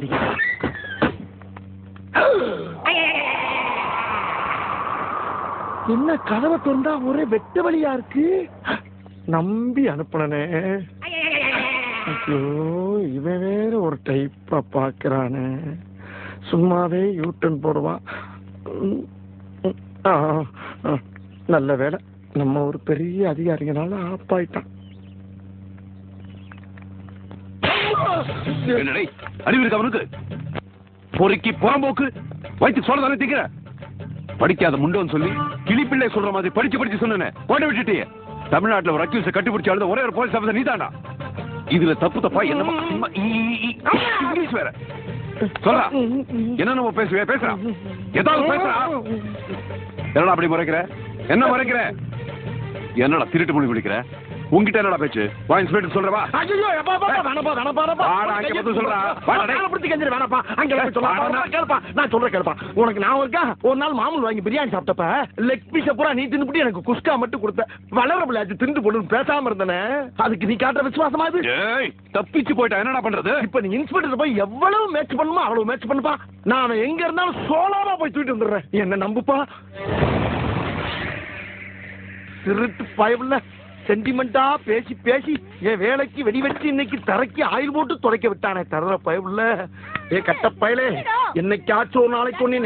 அடிக்க. என்ன கதவை திறந்தா ஒரே வெட்ட வழியா இருக்கு. நம்பி அனுப்புனே. ஐயோ, இவன் வேற ஒரு டைப்பா பாக்குறானே. சும்மாவே யூட்டன் போடுவான். நல்ல வேலை, நம்ம ஒரு பெரிய அதிகாரிங்கனால ஆப்பாயிட்டான். அறிவு இருக்கு அவனுக்கு. பொறுக்கி புறம்போக்கு வயிற்று சொல்ல தானே திக்கிற. படிக்காத முண்டோன்னு சொல்லி கிளிப்பிள்ளை சொல்ற மாதிரி படிச்சு சொன்ன ஓட விட்டுட்டே. தமிழ்நாட்டுல ஒரு அக்யூஸை கட்டிப்பிடிச்சு அழுத ஒரே ஒரு போலீஸ் ஆஃபீஸர் நீதானா? இதுல தப்பா என்ன இங்கிலீஷ் வேற சொல்றா. என்ன நம்ம பேசுறா ஏதாவது பேசுறா. என்னடா அப்படி முறைக்கிற? என்ன முறைக்கிற? என்னடா திருட்டு மொழி பிடிக்கிற? உங்ககிட்ட என்னடா பேச்சு? வா இன்ஸ்பெக்டர் சொல்றவா. ஐயோ அப்பா சொல்றா. வாடா கஞ்சிர வேணாப்பா. அங்க கேளுப்பா. நான் சொல்ற கேளுப்பா. உனக்கு நான் இருக்கா ஒரு நாள் மாமூல் வாங்கி பிரியாணி சாப்பிட்டப்ப லெக் பீஸ பூரா நீ தின்னுபிட்டு எனக்கு குஸ்கா மட்டும் கொடுத்த. வளரபிள்ளாச்சு திண்டு போட்டு பேசாம இருந்தனே. அதுக்கு நீ காட்டுற விசுவாசமா இது? தப்பிச்சு போயிட்டா என்னடா பண்றது? இப்ப நீ இன்ஸ்பெக்டர் போய் எவ்வளவு மேட்ச் பண்ணுமோ அவ்வளவு மேட்ச் பண்ணுப்பா. நான் எங்க இருந்தாலும் சோலாவா போய் தூக்கிட்டு வந்துடுறேன். என்ன நம்புப்பா. திருட்டு பயவுல சென்டிமெண்டா பேசி என் வேலைக்கு வெடி வச்சு இன்னைக்கு தரைக்கு ஆயில் போட்டு துடைக்க விட்டானே தர பயவுல. ஏ கட்ட பயலே, என்னைக்காச்சும் ஒரு நாளைக்கு ஒண்ணு